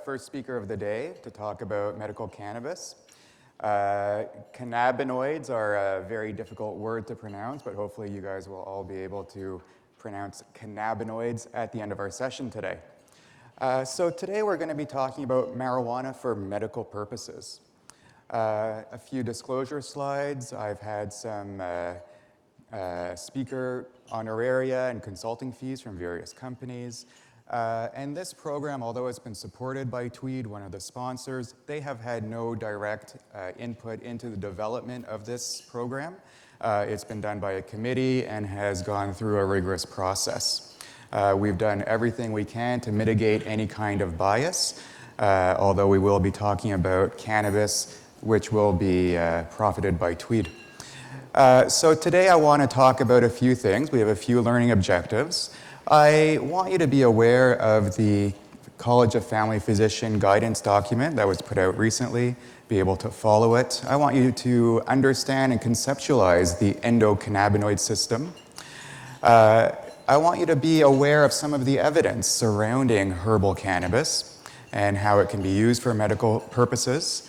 first speaker of the day to talk about medical cannabis. Cannabinoids are a very difficult word to pronounce, but hopefully you guys will all be able to pronounce cannabinoids at the end of our session today. So today we're going to be talking about marijuana for medical purposes. A few disclosure slides. I've had some speaker honoraria and consulting fees from various companies. And this program, although it's been supported by Tweed, one of the sponsors, they have had no direct input into the development of this program. It's been done by a committee and has gone through a rigorous process. We've done everything we can to mitigate any kind of bias, although we will be talking about cannabis, which will be profited by Tweed. So today I want to talk about a few things. We have a few learning objectives. I want you to be aware of the College of Family Physician guidance document that was put out recently, be able to follow it. I want you to understand and conceptualize the endocannabinoid system. I want you to be aware of some of the evidence surrounding herbal cannabis and how it can be used for medical purposes,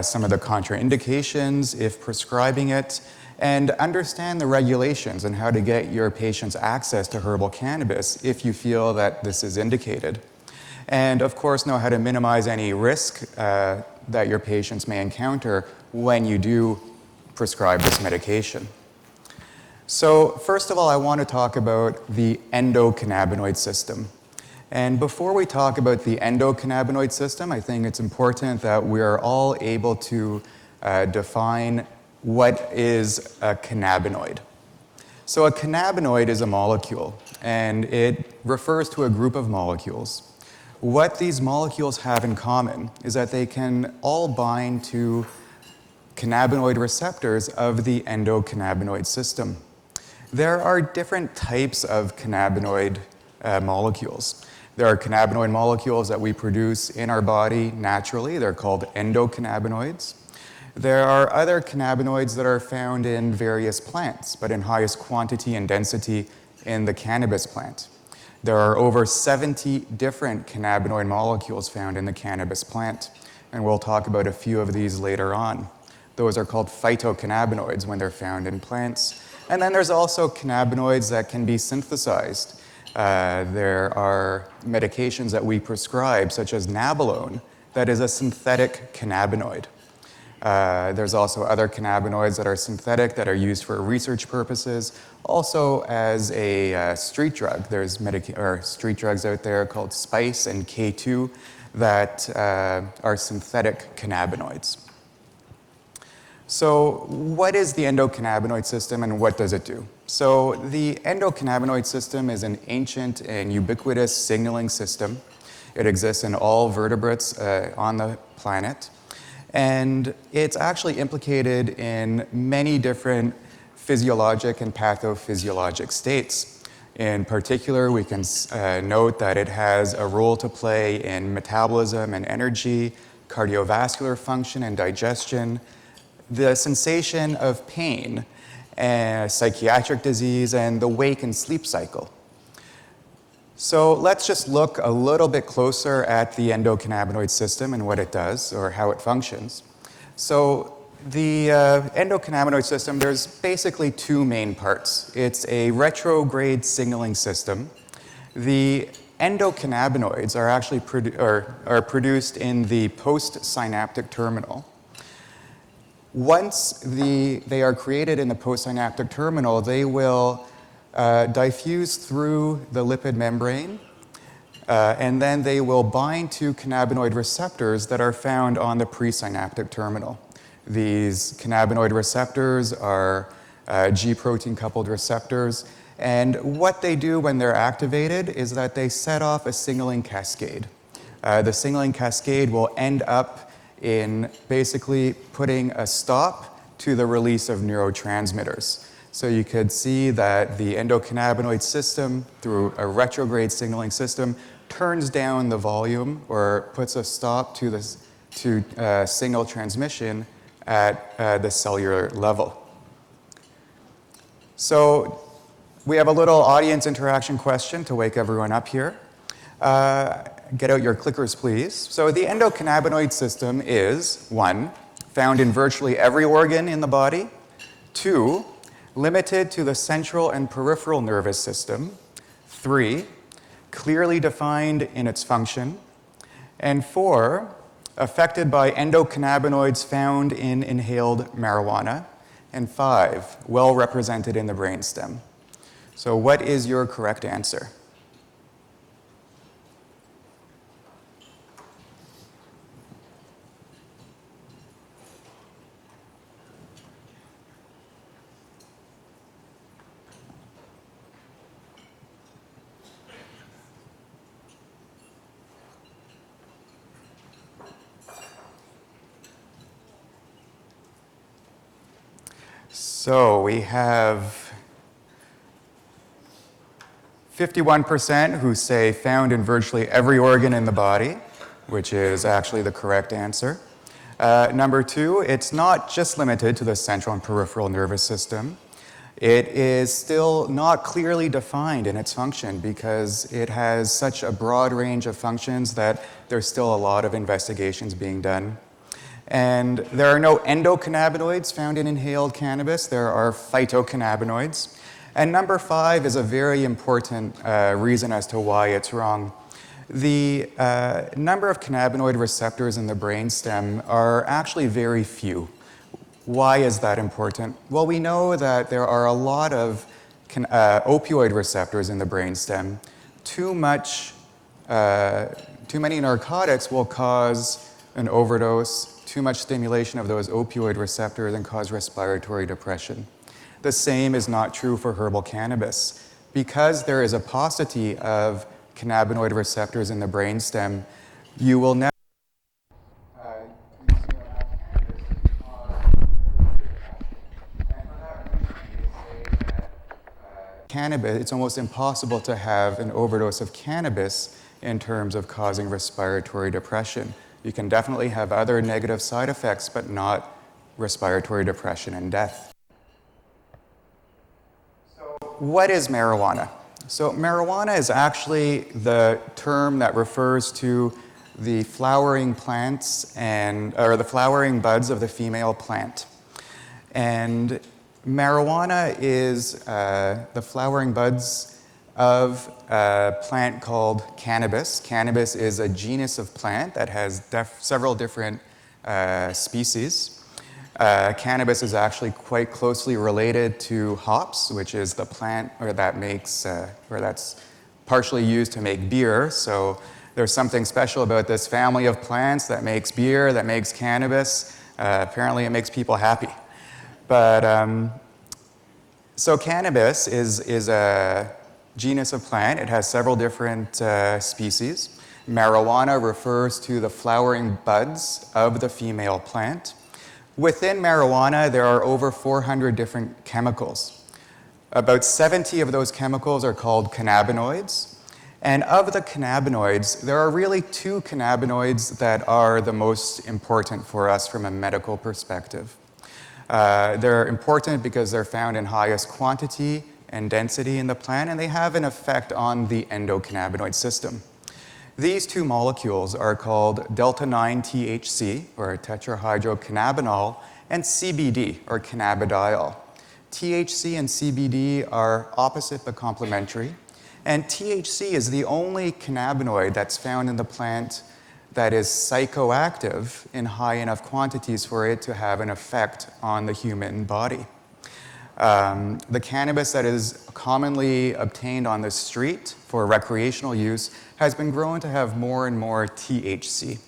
some of the contraindications if prescribing it, and understand the regulations and how to get your patients access to herbal cannabis if you feel that this is indicated. And of course, know how to minimize any risk that your patients may encounter when you do prescribe this medication. So first of all, I want to talk about the endocannabinoid system. And before we talk about the endocannabinoid system, I think it's important that we are all able to define what is a cannabinoid. So a cannabinoid is a molecule, and it refers to a group of molecules. What these molecules have in common is that they can all bind to cannabinoid receptors of the endocannabinoid system. There are different types of cannabinoid molecules. There are cannabinoid molecules that we produce in our body naturally. They're called endocannabinoids. There are other cannabinoids that are found in various plants, but in highest quantity and density in the cannabis plant. There are over 70 different cannabinoid molecules found in the cannabis plant, and we'll talk about a few of these later on. Those are called phytocannabinoids when they're found in plants. And then there's also cannabinoids that can be synthesized. There are medications that we prescribe, such as nabilone, that is a synthetic cannabinoid. There's also other cannabinoids that are synthetic that are used for research purposes. Also as a street drug, there's street drugs out there called Spice and K2 that are synthetic cannabinoids. So what is the endocannabinoid system and what does it do? So the endocannabinoid system is an ancient and ubiquitous signaling system. It exists in all vertebrates on the planet. And it's actually implicated in many different physiologic and pathophysiologic states. In particular, we can note that it has a role to play in metabolism and energy, cardiovascular function and digestion, the sensation of pain, psychiatric disease, and the wake and sleep cycle. So let's just look a little bit closer at the endocannabinoid system and what it does or how it functions. So the endocannabinoid system, there's basically two main parts. It's a retrograde signaling system. The endocannabinoids are actually produced in the postsynaptic terminal. Once they are created in the postsynaptic terminal, they will diffuse through the lipid membrane, and then they will bind to cannabinoid receptors that are found on the presynaptic terminal. These cannabinoid receptors are G-protein coupled receptors, and what they do when they're activated is that they set off a signaling cascade. The signaling cascade will end up in basically putting a stop to the release of neurotransmitters. So you could see that the endocannabinoid system, through a retrograde signaling system, turns down the volume or puts a stop to signal transmission at the cellular level. So we have a little audience interaction question to wake everyone up here. get out your clickers, please. So the endocannabinoid system is 1, found in virtually every organ in the body. 2, limited to the central and peripheral nervous system. 3, clearly defined in its function. And 4, affected by endocannabinoids found in inhaled marijuana. And 5, well represented in the brainstem. So what is your correct answer? So we have 51% who say found in virtually every organ in the body, which is actually the correct answer. Number 2, it's not just limited to the central and peripheral nervous system. It is still not clearly defined in its function because it has such a broad range of functions that there's still a lot of investigations being done. And there are no endocannabinoids found in inhaled cannabis. There are phytocannabinoids. And number 5 is a very important reason as to why it's wrong. The number of cannabinoid receptors in the brainstem are actually very few. Why is that important? Well, we know that there are a lot of opioid receptors in the brainstem. Too many narcotics will cause an overdose. Too much stimulation of those opioid receptors and cause respiratory depression. The same is not true for herbal cannabis. Because there is a paucity of cannabinoid receptors in the brainstem, you will never consume enough cannabis to cause depression. And for that reason, they say that cannabis, it's almost impossible to have an overdose of cannabis in terms of causing respiratory depression. You can definitely have other negative side effects, but not respiratory depression and death. So what is marijuana? So marijuana is actually the term that refers to the flowering plants or the flowering buds of the female plant. And marijuana is the flowering buds of a plant called cannabis. Cannabis is a genus of plant that has several different species. Cannabis is actually quite closely related to hops, which is the plant that's partially used to make beer. So there's something special about this family of plants that makes beer, that makes cannabis. Apparently it makes people happy. But so cannabis is a genus of plant. It has several different species. Marijuana refers to the flowering buds of the female plant. Within marijuana, there are over 400 different chemicals. About 70 of those chemicals are called cannabinoids. And of the cannabinoids, there are really 2 cannabinoids that are the most important for us from a medical perspective. They're important because they're found in highest quantity and density in the plant, and they have an effect on the endocannabinoid system. These 2 molecules are called delta-9-THC, or tetrahydrocannabinol, and CBD, or cannabidiol. THC and CBD are opposite but complementary, and THC is the only cannabinoid that's found in the plant that is psychoactive in high enough quantities for it to have an effect on the human body. The cannabis that is commonly obtained on the street for recreational use has been grown to have more and more THC.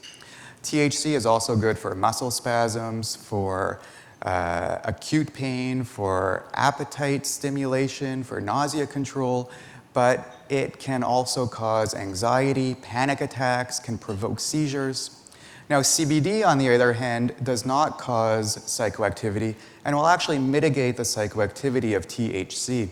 THC is also good for muscle spasms, for acute pain, for appetite stimulation, for nausea control, but it can also cause anxiety, panic attacks, can provoke seizures. Now, CBD, on the other hand, does not cause psychoactivity and will actually mitigate the psychoactivity of THC.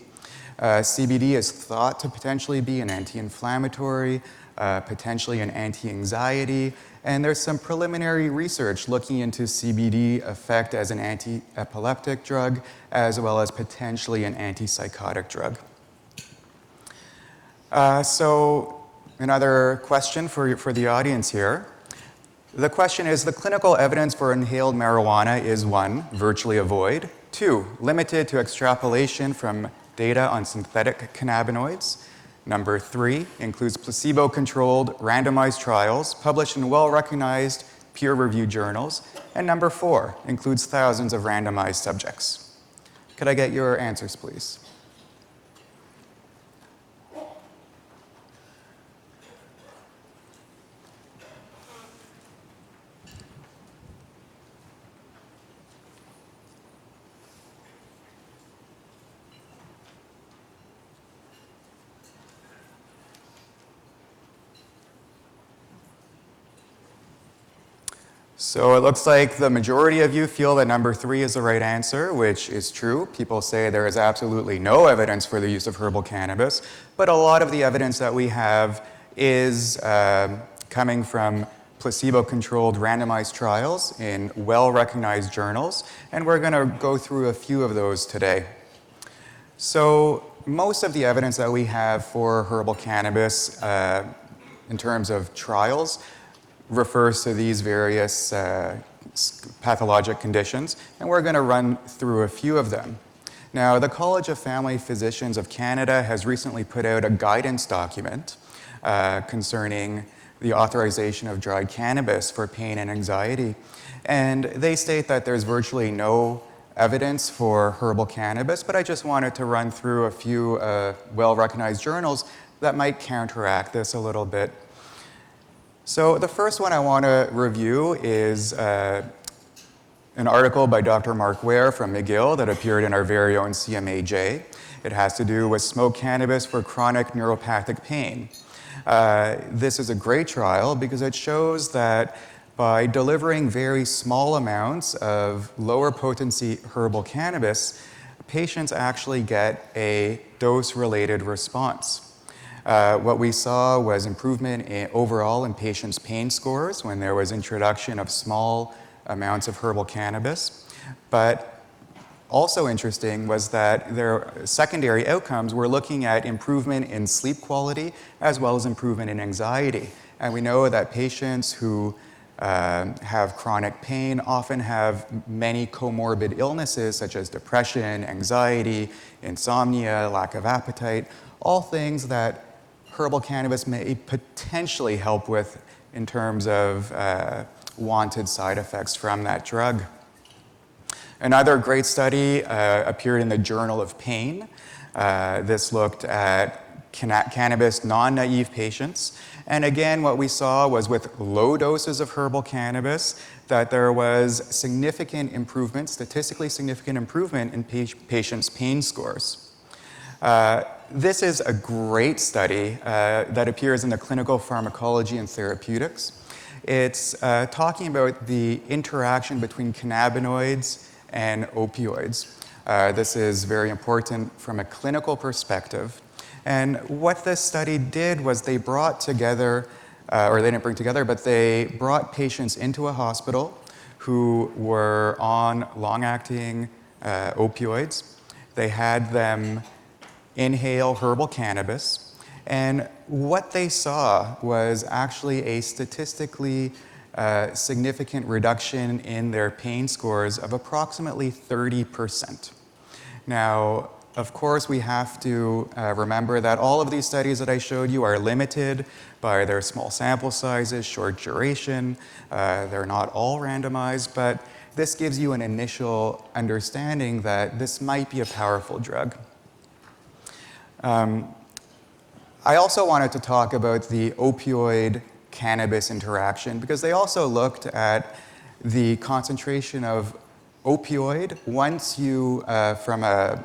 CBD is thought to potentially be an anti-inflammatory, potentially an anti-anxiety, and there's some preliminary research looking into CBD effect as an anti-epileptic drug, as well as potentially an antipsychotic drug. So Another question for the audience here. The question is, the clinical evidence for inhaled marijuana is 1, virtually a void, 2, limited to extrapolation from data on synthetic cannabinoids, number 3, includes placebo-controlled randomized trials published in well-recognized peer-reviewed journals, and number 4, includes thousands of randomized subjects. Could I get your answers, please? So it looks like the majority of you feel that number 3 is the right answer, which is true. People say there is absolutely no evidence for the use of herbal cannabis, but a lot of the evidence that we have is coming from placebo-controlled randomized trials in well-recognized journals, and we're going to go through a few of those today. So most of the evidence that we have for herbal cannabis in terms of trials refers to these various pathologic conditions, and we're going to run through a few of them. Now, the College of Family Physicians of Canada has recently put out a guidance document concerning the authorization of dried cannabis for pain and anxiety, and they state that there's virtually no evidence for herbal cannabis, but I just wanted to run through a few well-recognized journals that might counteract this a little bit. So the first one I want to review is an article by Dr. Mark Ware from McGill that appeared in our very own CMAJ. It has to do with smoked cannabis for chronic neuropathic pain. This is a great trial because it shows that by delivering very small amounts of lower potency herbal cannabis, patients actually get a dose-related response. What we saw was improvement overall in patients' pain scores when there was introduction of small amounts of herbal cannabis. But also interesting was that their secondary outcomes were looking at improvement in sleep quality as well as improvement in anxiety. And we know that patients who have chronic pain often have many comorbid illnesses such as depression, anxiety, insomnia, lack of appetite, all things that herbal cannabis may potentially help with in terms of wanted side effects from that drug. Another great study appeared in the Journal of Pain. This looked at cannabis non-naive patients. And again, what we saw was with low doses of herbal cannabis that there was significant improvement, statistically significant improvement in patients' pain scores. This is a great study that appears in the Clinical Pharmacology and Therapeutics. It's talking about the interaction between cannabinoids and opioids. This is very important from a clinical perspective. And what this study did was they brought together, or they didn't bring together, but they brought patients into a hospital who were on long-acting opioids. They had them inhale herbal cannabis, and what they saw was actually a statistically significant reduction in their pain scores of approximately 30%. Now, of course, we have to remember that all of these studies that I showed you are limited by their small sample sizes, short duration. They're not all randomized, but this gives you an initial understanding that this might be a powerful drug. I also wanted to talk about the opioid-cannabis interaction because they also looked at the concentration of opioid once you, from a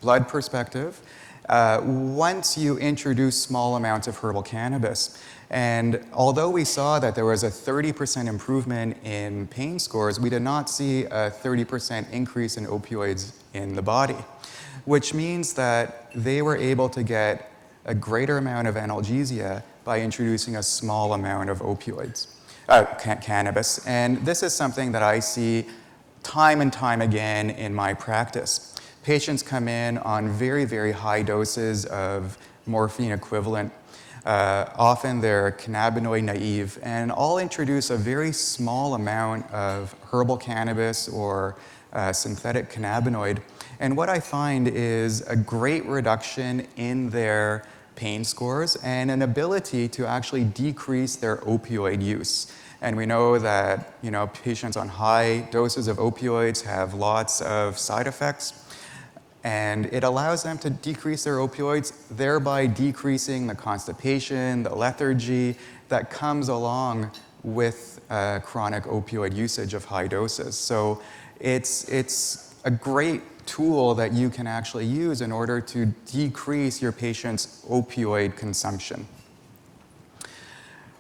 blood perspective, once you introduce small amounts of herbal cannabis. And although we saw that there was a 30% improvement in pain scores, we did not see a 30% increase in opioids in the body, which means that they were able to get a greater amount of analgesia by introducing a small amount of opioids, cannabis. And this is something that I see time and time again in my practice. Patients come in on very, very high doses of morphine equivalent. Often they're cannabinoid naive, and I'll introduce a very small amount of herbal cannabis or synthetic cannabinoid. And what I find is a great reduction in their pain scores and an ability to actually decrease their opioid use. And we know that patients on high doses of opioids have lots of side effects. And it allows them to decrease their opioids, thereby decreasing the constipation, the lethargy that comes along with chronic opioid usage of high doses. So it's a great tool that you can actually use in order to decrease your patient's opioid consumption.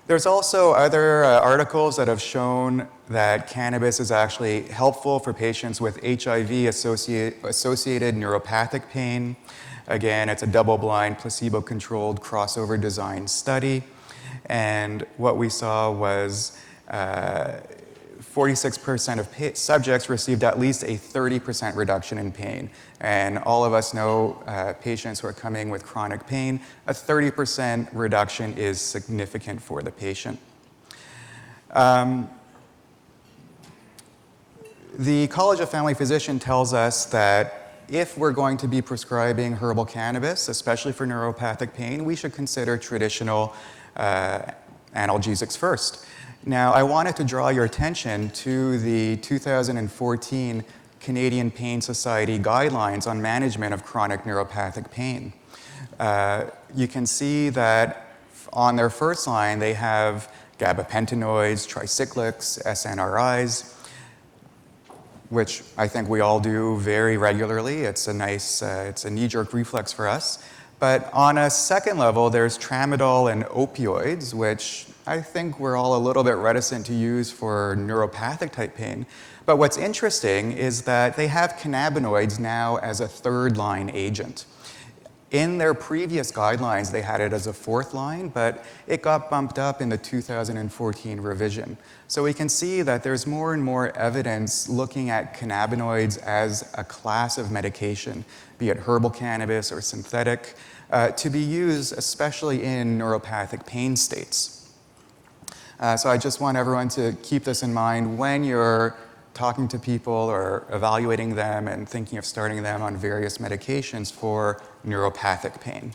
There's also other articles that have shown that cannabis is actually helpful for patients with HIV-associated neuropathic pain. Again, it's a double-blind, placebo-controlled crossover design study. And what we saw was 46% of subjects received at least a 30% reduction in pain. And all of us know patients who are coming with chronic pain, a 30% reduction is significant for the patient. The College of Family Physicians tells us that if we're going to be prescribing herbal cannabis, especially for neuropathic pain, we should consider traditional analgesics first. Now, I wanted to draw your attention to the 2014 Canadian Pain Society guidelines on management of chronic neuropathic pain. You can see that on their first line, they have gabapentinoids, tricyclics, SNRIs, which I think we all do very regularly. It's a nice, it's a knee-jerk reflex for us. But on a second level, there's tramadol and opioids, which I think we're all a little bit reticent to use for neuropathic type pain. But what's interesting is that they have cannabinoids now as a third-line agent. In their previous guidelines, they had it as a fourth line, but it got bumped up in the 2014 revision. So we can see that there's more and more evidence looking at cannabinoids as a class of medication, be it herbal cannabis or synthetic, to be used especially in neuropathic pain states. So I just want everyone to keep this in mind when you're talking to people or evaluating them and thinking of starting them on various medications for neuropathic pain.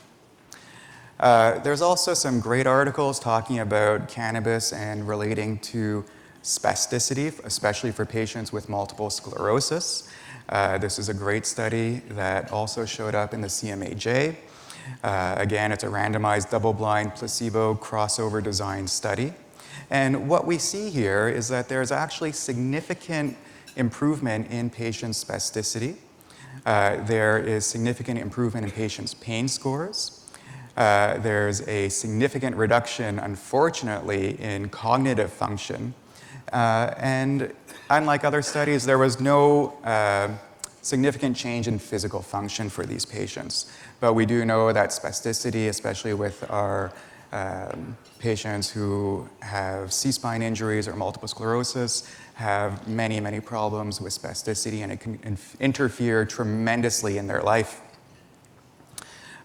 There's also some great articles talking about cannabis and relating to spasticity, especially for patients with multiple sclerosis. This is a great study that also showed up in the CME. Again, it's a randomized double-blind placebo crossover design study. And what we see here is that there's actually significant improvement in patients' spasticity. There is significant improvement in patients' pain scores. There's a significant reduction, unfortunately, in cognitive function. And unlike other studies, there was no significant change in physical function for these patients. But we do know that spasticity, especially with our patients who have C-spine injuries or multiple sclerosis, have many, many problems with spasticity, and it can interfere tremendously in their life.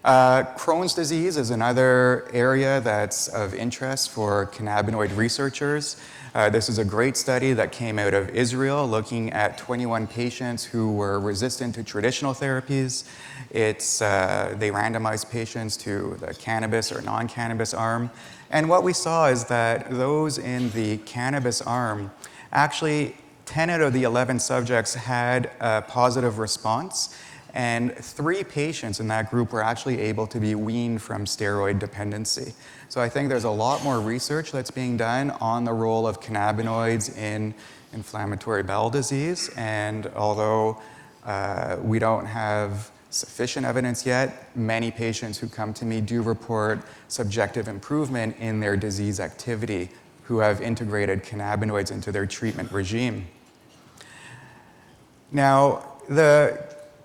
Crohn's disease is another area that's of interest for cannabinoid researchers. This is a great study that came out of Israel looking at 21 patients who were resistant to traditional therapies. They randomized patients to the cannabis or non-cannabis arm. And what we saw is that those in the cannabis arm, actually 10 out of the 11 subjects had a positive response, and 3 patients in that group were actually able to be weaned from steroid dependency. So I think there's a lot more research that's being done on the role of cannabinoids in inflammatory bowel disease, and although we don't have sufficient evidence yet, many patients who come to me do report subjective improvement in their disease activity who have integrated cannabinoids into their treatment regime. Now, the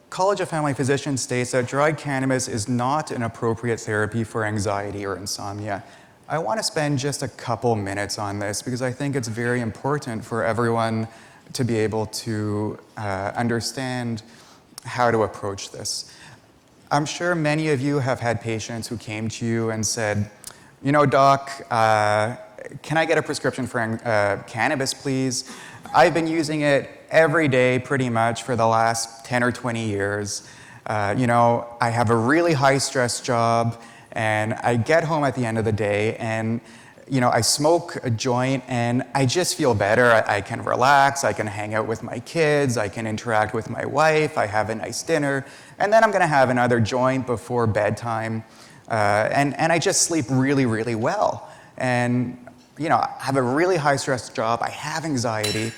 College of Family Physicians states that dried cannabis is not an appropriate therapy for anxiety or insomnia. I want to spend just a couple minutes on this because I think it's very important for everyone to be able to understand how to approach this. I'm sure many of you have had patients who came to you and said, you know, doc, can I get a prescription for cannabis, please? I've been using it every day pretty much for the last 10 or 20 years. You know, I have a really high stress job, and I get home at the end of the day, and you know, I smoke a joint and I just feel better. I can relax, I can hang out with my kids, I can interact with my wife, I have a nice dinner, and then I'm gonna have another joint before bedtime. And I just sleep really, really well. And you know, I have a really high stress job, I have anxiety.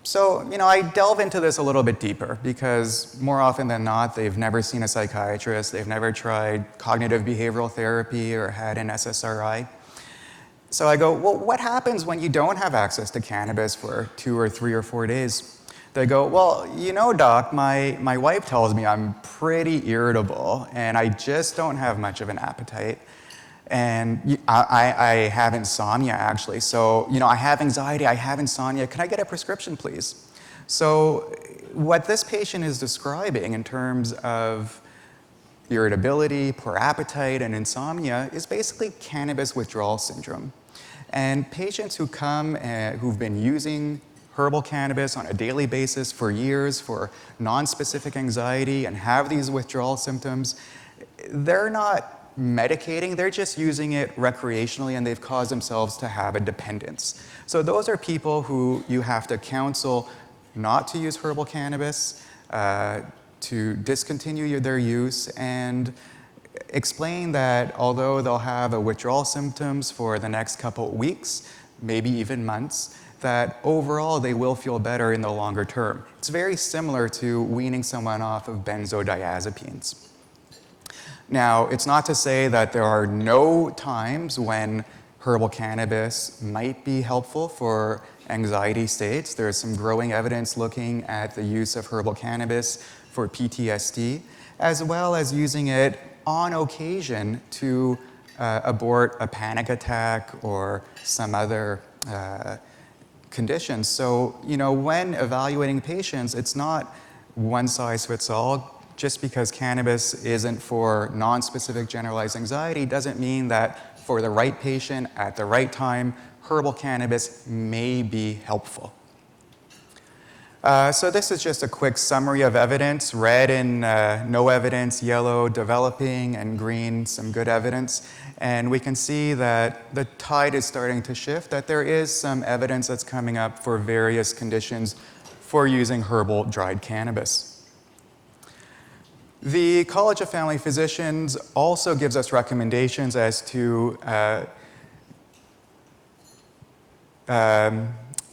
So, you know, I delve into this a little bit deeper because more often than not, they've never seen a psychiatrist, they've never tried cognitive behavioral therapy or had an SSRI. So I go, well, what happens when you don't have access to cannabis for 2 or 3 or 4 days? They go, well, you know, doc, my wife tells me I'm pretty irritable and I just don't have much of an appetite. And I have insomnia, actually. So, you know, I have anxiety, I have insomnia. Can I get a prescription, please? So what this patient is describing in terms of irritability, poor appetite, and insomnia is basically cannabis withdrawal syndrome. And patients who come who've been using herbal cannabis on a daily basis for years for non-specific anxiety and have these withdrawal symptoms, they're not medicating, they're just using it recreationally, and they've caused themselves to have a dependence. So those are people who you have to counsel not to use herbal cannabis, to discontinue their use, and explain that although they'll have a withdrawal symptoms for the next couple of weeks, maybe even months, that overall they will feel better in the longer term. It's very similar to weaning someone off of benzodiazepines. Now, it's not to say that there are no times when herbal cannabis might be helpful for anxiety states. There's some growing evidence looking at the use of herbal cannabis for PTSD, as well as using it on occasion to abort a panic attack or some other condition. So, you know, when evaluating patients, it's not one size fits all. Just because cannabis isn't for non-specific generalized anxiety doesn't mean that for the right patient at the right time, herbal cannabis may be helpful. So this is just a quick summary of evidence. Red in no evidence, yellow developing, and green some good evidence. And we can see that the tide is starting to shift, that there is some evidence that's coming up for various conditions for using herbal dried cannabis. The College of Family Physicians also gives us recommendations as to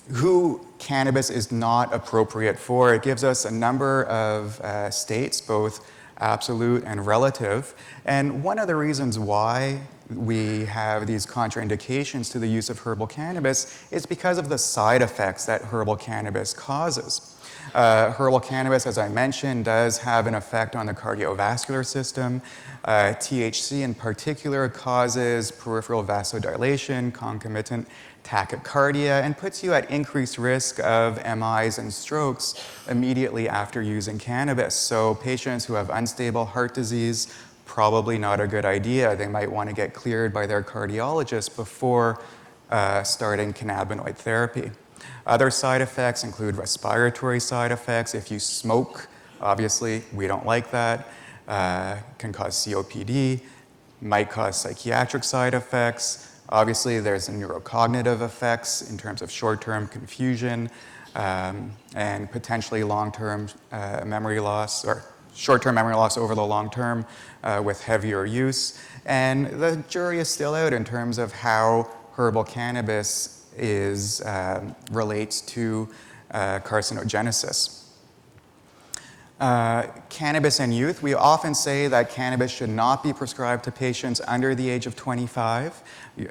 who cannabis is not appropriate for. It gives us a number of states, both absolute and relative. And one of the reasons why we have these contraindications to the use of herbal cannabis is because of the side effects that herbal cannabis causes. Herbal cannabis, as I mentioned, does have an effect on the cardiovascular system. THC in particular causes peripheral vasodilation, concomitant tachycardia, and puts you at increased risk of MIs and strokes immediately after using cannabis. So patients who have unstable heart disease, probably not a good idea. They might want to get cleared by their cardiologist before starting cannabinoid therapy. Other side effects include respiratory side effects. If you smoke, obviously, we don't like that. Can cause COPD, might cause psychiatric side effects. Obviously, there's neurocognitive effects in terms of short-term confusion and potentially long-term memory loss, or short-term memory loss over the long term with heavier use. And the jury is still out in terms of how herbal cannabis relates to carcinogenesis. Cannabis in youth, we often say that cannabis should not be prescribed to patients under the age of 25.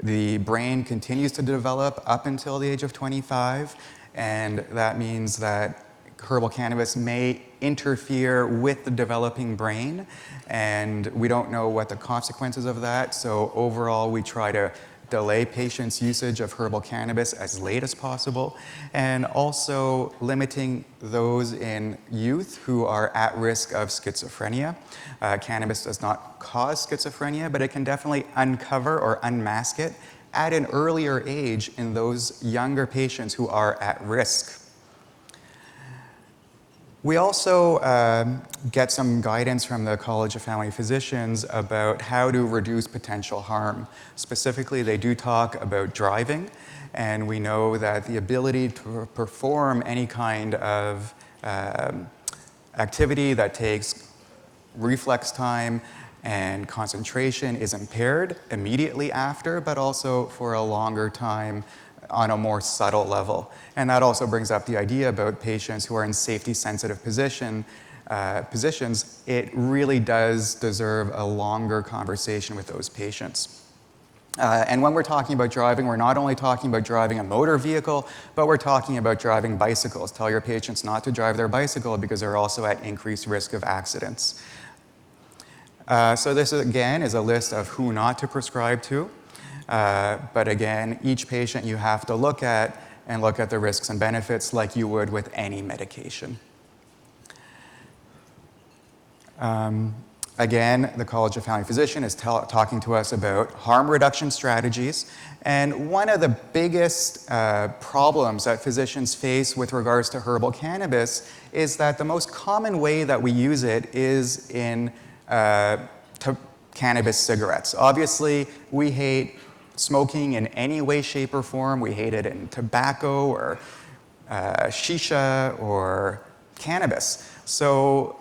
The brain continues to develop up until the age of 25, and that means that herbal cannabis may interfere with the developing brain, and we don't know what the consequences of that. So overall, we try to delay patients' usage of herbal cannabis as late as possible, and also limiting those in youth who are at risk of schizophrenia. Cannabis does not cause schizophrenia, but it can definitely uncover or unmask it at an earlier age in those younger patients who are at risk. We also get some guidance from the College of Family Physicians about how to reduce potential harm. Specifically, they do talk about driving, and we know that the ability to perform any kind of activity that takes reflex time and concentration is impaired immediately after, but also for a longer time on a more subtle level. And that also brings up the idea about patients who are in safety-sensitive positions. It really does deserve a longer conversation with those patients. And when we're talking about driving, we're not only talking about driving a motor vehicle, but we're talking about driving bicycles. Tell your patients not to drive their bicycle because they're also at increased risk of accidents. So this, again, is a list of who not to prescribe to. But again, each patient you have to look at and look at the risks and benefits like you would with any medication. Again, the College of Family Physicians is talking to us about harm reduction strategies. And one of the biggest problems that physicians face with regards to herbal cannabis is that the most common way that we use it is in cannabis cigarettes. Obviously, we hate smoking in any way, shape, or form. We hate it in tobacco or shisha or cannabis. So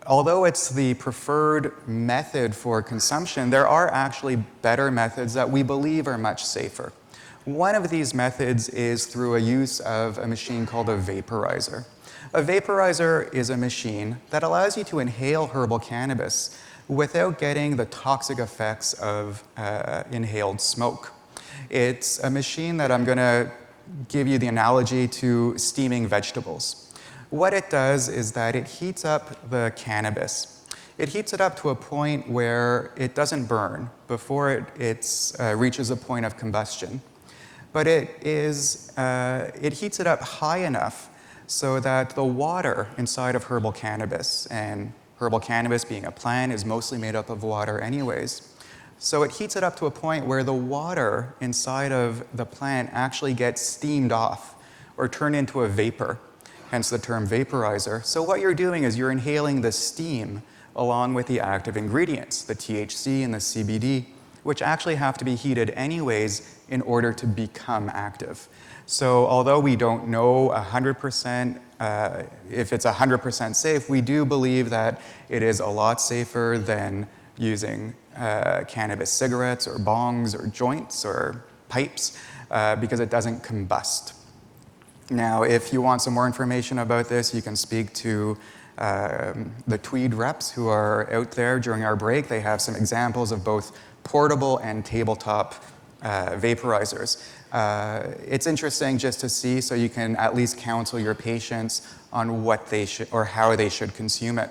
although it's the preferred method for consumption, there are actually better methods that we believe are much safer. One of these methods is through a use of a machine called a vaporizer. A vaporizer is a machine that allows you to inhale herbal cannabis without getting the toxic effects of inhaled smoke. It's a machine that I'm going to give you the analogy to steaming vegetables. What it does is that it heats up the cannabis. It heats it up to a point where it doesn't burn before it reaches a point of combustion. But it heats it up high enough so that the water inside of herbal cannabis, and herbal cannabis being a plant is mostly made up of water anyways. So it heats it up to a point where the water inside of the plant actually gets steamed off or turned into a vapor, hence the term vaporizer. So what you're doing is you're inhaling the steam along with the active ingredients, the THC and the CBD, which actually have to be heated anyways in order to become active. So although we don't know 100% if it's 100% safe, we do believe that it is a lot safer than using cannabis cigarettes or bongs or joints or pipes because it doesn't combust. Now, if you want some more information about this, you can speak to the Tweed reps who are out there during our break. They have some examples of both portable and tabletop vaporizers. It's interesting just to see so you can at least counsel your patients on what they should or how they should consume it.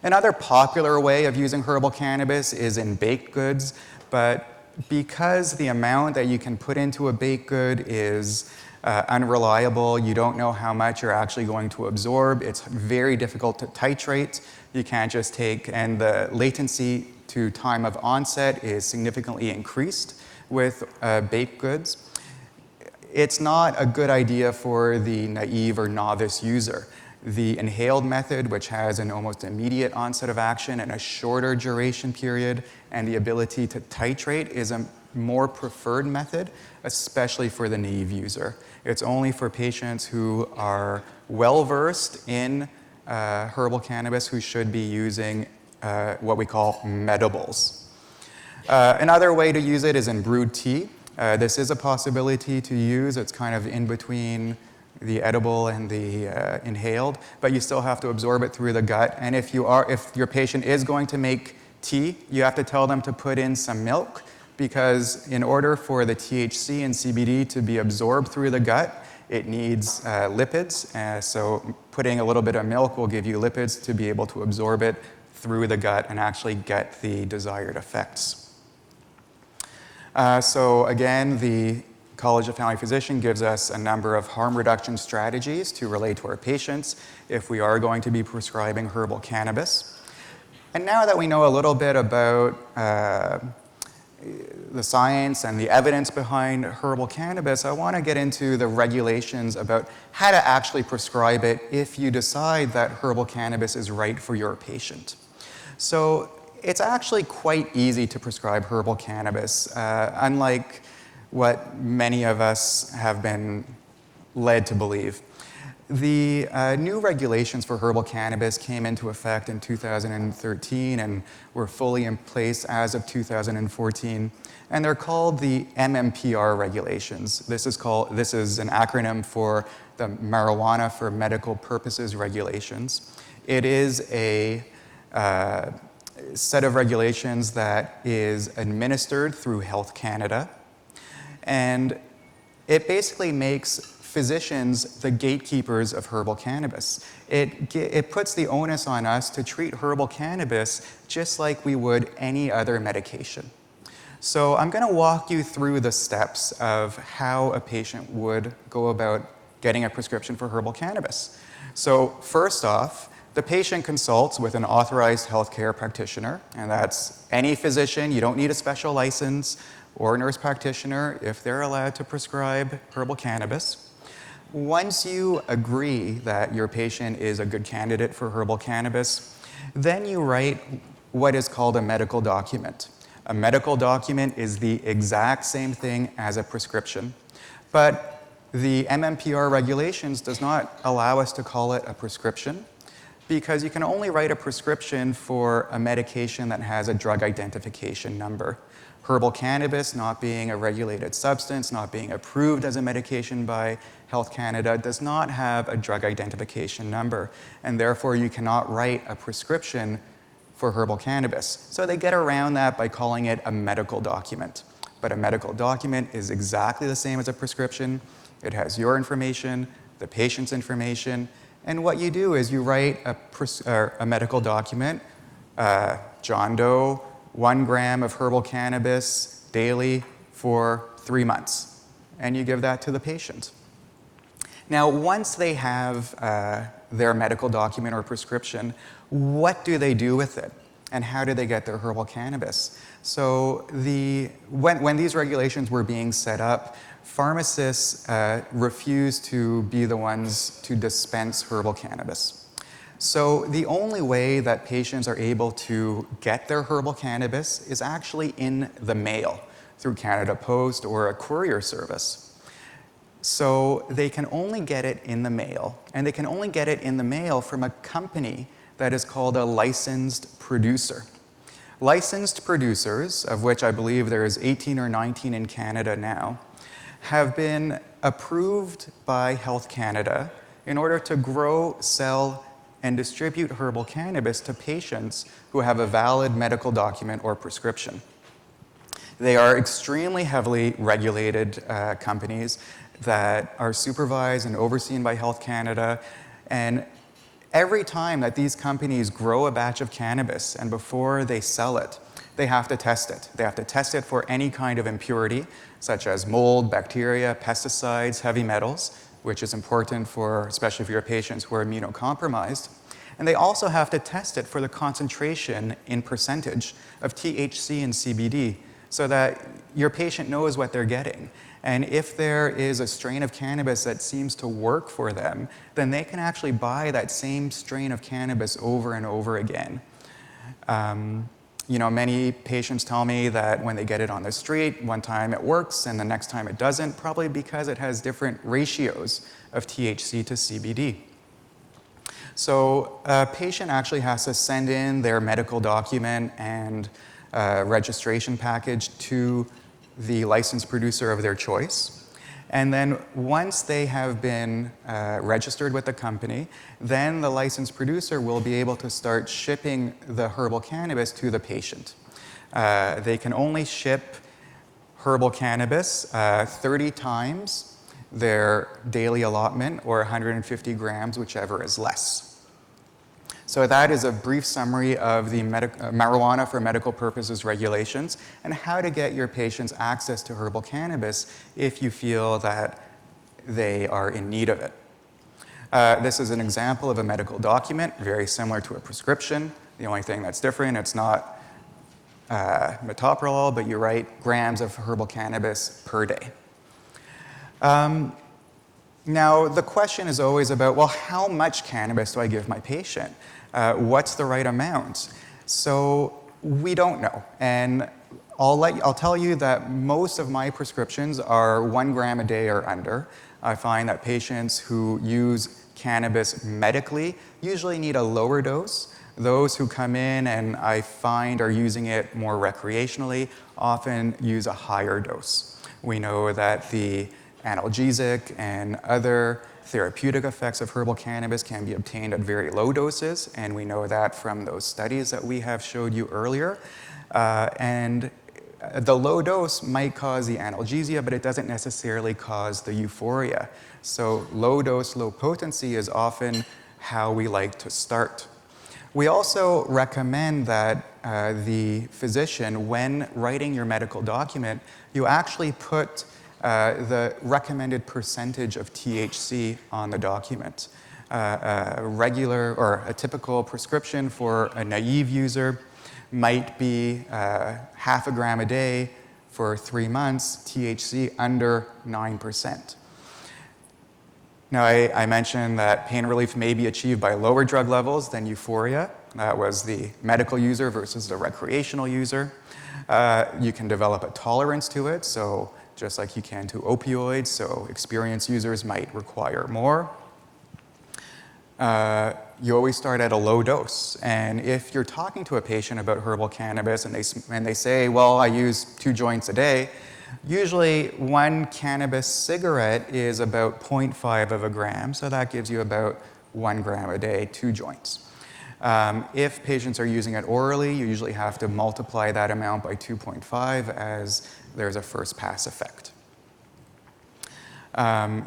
Another popular way of using herbal cannabis is in baked goods, but because the amount that you can put into a baked good is unreliable, you don't know how much you're actually going to absorb, it's very difficult to titrate, you can't just take, and the latency to time of onset is significantly increased with baked goods. It's not a good idea for the naive or novice user. The inhaled method, which has an almost immediate onset of action and a shorter duration period, and the ability to titrate is a more preferred method, especially for the naive user. It's only for patients who are well-versed in herbal cannabis who should be using what we call medibles. Another way to use it is in brewed tea. This is a possibility to use. It's kind of in between the edible and the inhaled, but you still have to absorb it through the gut. And if your patient is going to make tea, you have to tell them to put in some milk, because in order for the THC and CBD to be absorbed through the gut, it needs lipids. So putting a little bit of milk will give you lipids to be able to absorb it through the gut and actually get the desired effects. So again, the College of Family Physician gives us a number of harm reduction strategies to relate to our patients if we are going to be prescribing herbal cannabis. And now that we know a little bit about the science and the evidence behind herbal cannabis, I want to get into the regulations about how to actually prescribe it if you decide that herbal cannabis is right for your patient. So it's actually quite easy to prescribe herbal cannabis, unlike what many of us have been led to believe. The new regulations for herbal cannabis came into effect in 2013 and were fully in place as of 2014, and they're called the MMPR regulations. This is an acronym for the Marijuana for Medical Purposes regulations. It is a set of regulations that is administered through Health Canada, and it basically makes physicians the gatekeepers of herbal cannabis. It puts the onus on us to treat herbal cannabis just like we would any other medication. So I'm going to walk you through the steps of how a patient would go about getting a prescription for herbal cannabis. So first off, the patient consults with an authorized healthcare practitioner, and that's any physician. You don't need a special license or nurse practitioner if they're allowed to prescribe herbal cannabis. Once you agree that your patient is a good candidate for herbal cannabis, then you write what is called a medical document. A medical document is the exact same thing as a prescription, but the MMPR regulations does not allow us to call it a prescription because you can only write a prescription for a medication that has a drug identification number. Herbal cannabis, not being a regulated substance, not being approved as a medication by Health Canada, does not have a drug identification number, and therefore you cannot write a prescription for herbal cannabis. So they get around that by calling it a medical document. But a medical document is exactly the same as a prescription. It has your information, the patient's information, and what you do is you write a medical document, John Doe, 1 gram of herbal cannabis daily for 3 months, and you give that to the patient. Now, once they have their medical document or prescription, what do they do with it? And how do they get their herbal cannabis? So when these regulations were being set up, pharmacists refused to be the ones to dispense herbal cannabis. So the only way that patients are able to get their herbal cannabis is actually in the mail through Canada Post or a courier service. So they can only get it in the mail, and they can only get it in the mail from a company that is called a licensed producer. Licensed producers, of which I believe there is 18 or 19 in Canada now, have been approved by Health Canada in order to grow, sell, and distribute herbal cannabis to patients who have a valid medical document or prescription. They are extremely heavily regulated companies that are supervised and overseen by Health Canada, and every time that these companies grow a batch of cannabis and before they sell it, they have to test it. They have to test it for any kind of impurity, such as mold, bacteria, pesticides, heavy metals, which is important for, especially for your patients who are immunocompromised. And they also have to test it for the concentration in percentage of THC and CBD so that your patient knows what they're getting. And if there is a strain of cannabis that seems to work for them, then they can actually buy that same strain of cannabis over and over again. Many patients tell me that when they get it on the street, one time it works and the next time it doesn't, probably because it has different ratios of THC to CBD. So a patient actually has to send in their medical document and registration package to the licensed producer of their choice. And then once they have been registered with the company, then the licensed producer will be able to start shipping the herbal cannabis to the patient. They can only ship herbal cannabis 30 times their daily allotment or 150 grams, whichever is less. So that is a brief summary of the marijuana for medical purposes regulations and how to get your patients access to herbal cannabis if you feel that they are in need of it. This is an example of a medical document, very similar to a prescription. The only thing that's different, it's not metoprolol, but you write grams of herbal cannabis per day. Now, the question is always about, well, how much cannabis do I give my patient? What's the right amount? So we don't know. And I'll tell you that most of my prescriptions are 1 gram a day or under. I find that patients who use cannabis medically usually need a lower dose. Those who come in and I find are using it more recreationally often use a higher dose. We know that the analgesic and other therapeutic effects of herbal cannabis can be obtained at very low doses, and we know that from those studies that we have showed you earlier. And the low dose might cause the analgesia, but it doesn't necessarily cause the euphoria. So low dose, low potency is often how we like to start. We also recommend that the physician, when writing your medical document, you actually put the recommended percentage of THC on the document. A regular or a typical prescription for a naive user might be half a gram a day for 3 months, THC under 9%. Now, I mentioned that pain relief may be achieved by lower drug levels than euphoria. That was the medical user versus the recreational user. You can develop a tolerance to it, so just like you can to opioids, so experienced users might require more. You always start at a low dose, and if you're talking to a patient about herbal cannabis and they say, well, I use 2 joints a day, usually 1 cannabis cigarette is about 0.5 of a gram, so that gives you about 1 gram a day, 2 joints. If patients are using it orally, you usually have to multiply that amount by 2.5 as there's a first pass effect.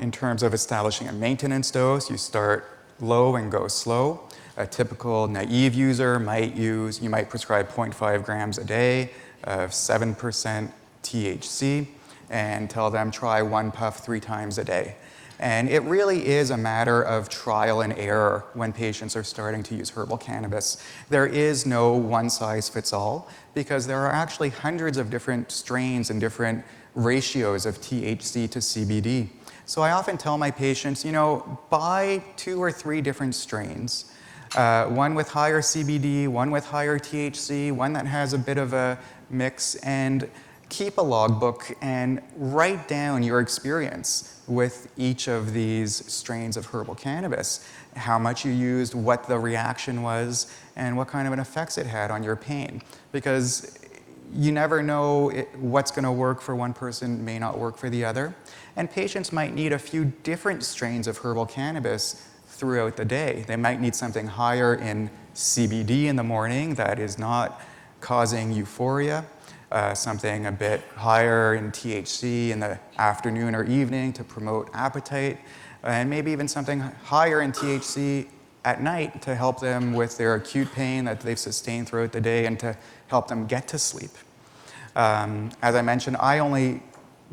In terms of establishing a maintenance dose, you start low and go slow. A typical naive user you might prescribe 0.5 grams a day of 7% THC and tell them try 1 puff 3 times a day. And it really is a matter of trial and error when patients are starting to use herbal cannabis. There is no one size fits all because there are actually hundreds of different strains and different ratios of THC to CBD. So I often tell my patients, buy 2 or 3 different strains, one with higher CBD, one with higher THC, one that has a bit of a mix, and keep a logbook and write down your experience with each of these strains of herbal cannabis, how much you used, what the reaction was, and what kind of an effects it had on your pain. Because you never know what's going to work for one person may not work for the other. And patients might need a few different strains of herbal cannabis throughout the day. They might need something higher in CBD in the morning that is not causing euphoria, something a bit higher in THC in the afternoon or evening to promote appetite, and maybe even something higher in THC at night to help them with their acute pain that they've sustained throughout the day and to help them get to sleep. As I mentioned, I only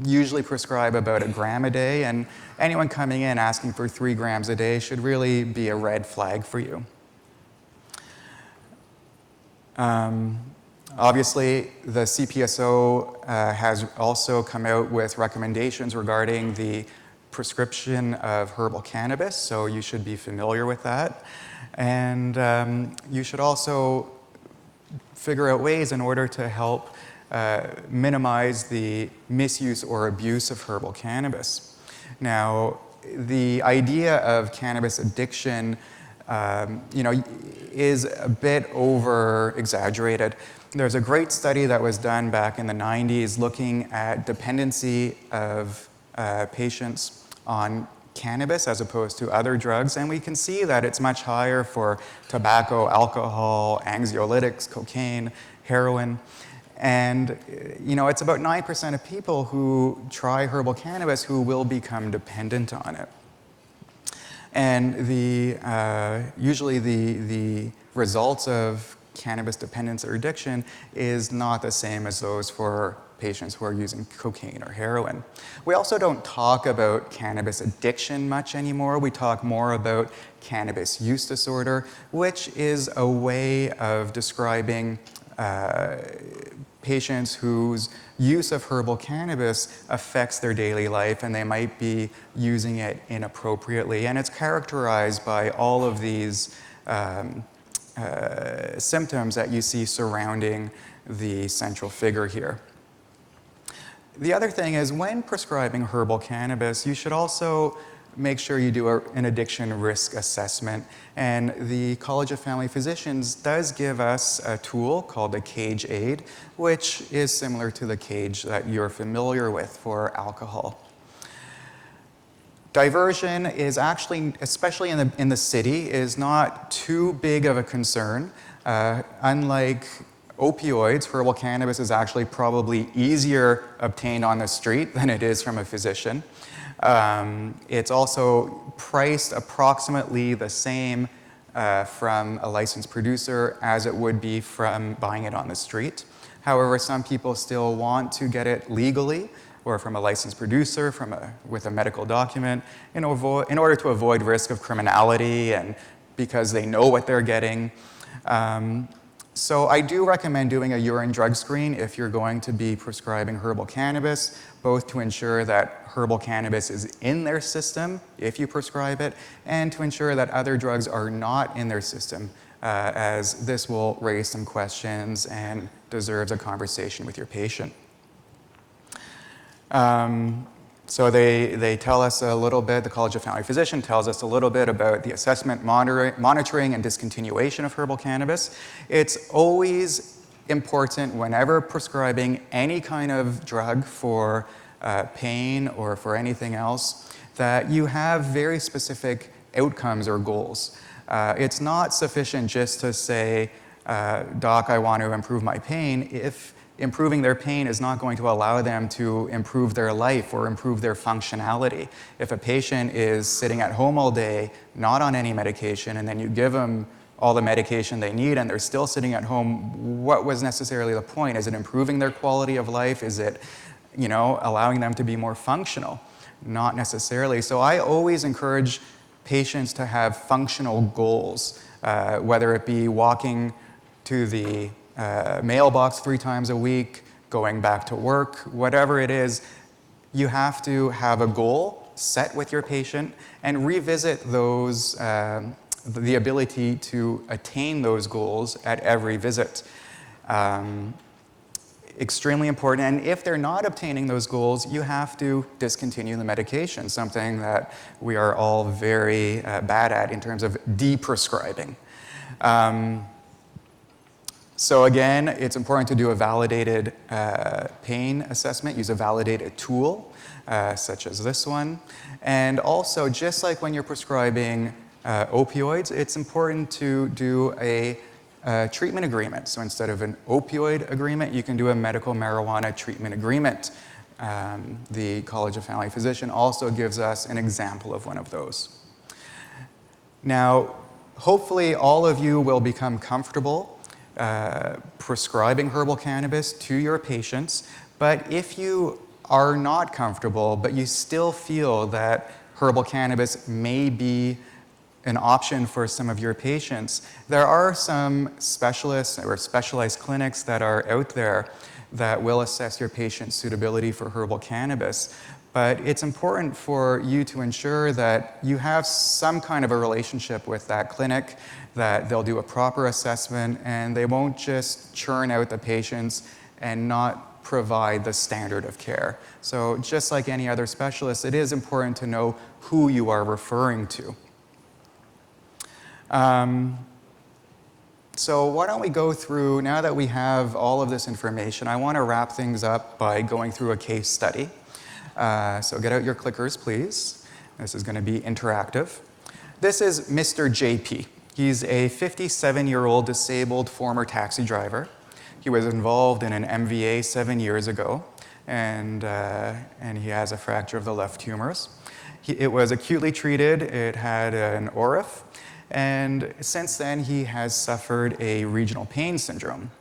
usually prescribe about 1 gram a day, and anyone coming in asking for 3 grams a day should really be a red flag for you. Obviously, the CPSO has also come out with recommendations regarding the prescription of herbal cannabis, so you should be familiar with that. And you should also figure out ways in order to help minimize the misuse or abuse of herbal cannabis. Now, the idea of cannabis addiction, is a bit over-exaggerated. There's a great study that was done back in the 90s looking at dependency of patients on cannabis as opposed to other drugs, and we can see that it's much higher for tobacco, alcohol, anxiolytics, cocaine, heroin. And it's about 9% of people who try herbal cannabis who will become dependent on it. And usually the results of cannabis dependence or addiction is not the same as those for patients who are using cocaine or heroin. We also don't talk about cannabis addiction much anymore. We talk more about cannabis use disorder, which is a way of describing patients whose use of herbal cannabis affects their daily life and they might be using it inappropriately. And it's characterized by all of these symptoms that you see surrounding the central figure here. The other thing is, when prescribing herbal cannabis, you should also make sure you do an addiction risk assessment. And the College of Family Physicians does give us a tool called the CAGE aid, which is similar to the CAGE that you're familiar with for alcohol. Diversion is actually, especially in the city, is not too big of a concern. Unlike opioids, herbal cannabis is actually probably easier obtained on the street than it is from a physician. It's also priced approximately the same from a licensed producer as it would be from buying it on the street. However, some people still want to get it legally or from a licensed producer with a medical document in order to avoid risk of criminality and because they know what they're getting. So I do recommend doing a urine drug screen if you're going to be prescribing herbal cannabis, both to ensure that herbal cannabis is in their system if you prescribe it, and to ensure that other drugs are not in their system, as this will raise some questions and deserves a conversation with your patient. So they tell us a little bit, the College of Family Physicians tells us a little bit about the assessment, monitoring, and discontinuation of herbal cannabis. It's always important whenever prescribing any kind of drug for pain or for anything else that you have very specific outcomes or goals. It's not sufficient just to say, Doc, I want to improve my pain, if improving their pain is not going to allow them to improve their life or improve their functionality. If a patient is sitting at home all day, not on any medication, and then you give them all the medication they need and they're still sitting at home, what was necessarily the point? Is it improving their quality of life? Is it, allowing them to be more functional? Not necessarily. So I always encourage patients to have functional goals, whether it be walking to the mailbox 3 times a week, going back to work, whatever it is, you have to have a goal set with your patient and revisit those, the ability to attain those goals at every visit. Extremely important, and if they're not obtaining those goals, you have to discontinue the medication, something that we are all very bad at in terms of deprescribing. So again, it's important to do a validated pain assessment, use a validated tool, such as this one. And also, just like when you're prescribing opioids, it's important to do a treatment agreement. So instead of an opioid agreement, you can do a medical marijuana treatment agreement. The College of Family Physicians also gives us an example of one of those. Now, hopefully all of you will become comfortable prescribing herbal cannabis to your patients, but if you are not comfortable, but you still feel that herbal cannabis may be an option for some of your patients, there are some specialists or specialized clinics that are out there that will assess your patient's suitability for herbal cannabis. But it's important for you to ensure that you have some kind of a relationship with that clinic, that they'll do a proper assessment and they won't just churn out the patients and not provide the standard of care. So just like any other specialist, it is important to know who you are referring to. So why don't we go through, now that we have all of this information, I want to wrap things up by going through a case study. So get out your clickers, please. This is going to be interactive. This is Mr. JP. He's a 57-year-old disabled former taxi driver. He was involved in an MVA 7 years ago, and he has a fracture of the left humerus. It was acutely treated, it had an ORIF, and since then he has suffered a regional pain syndrome.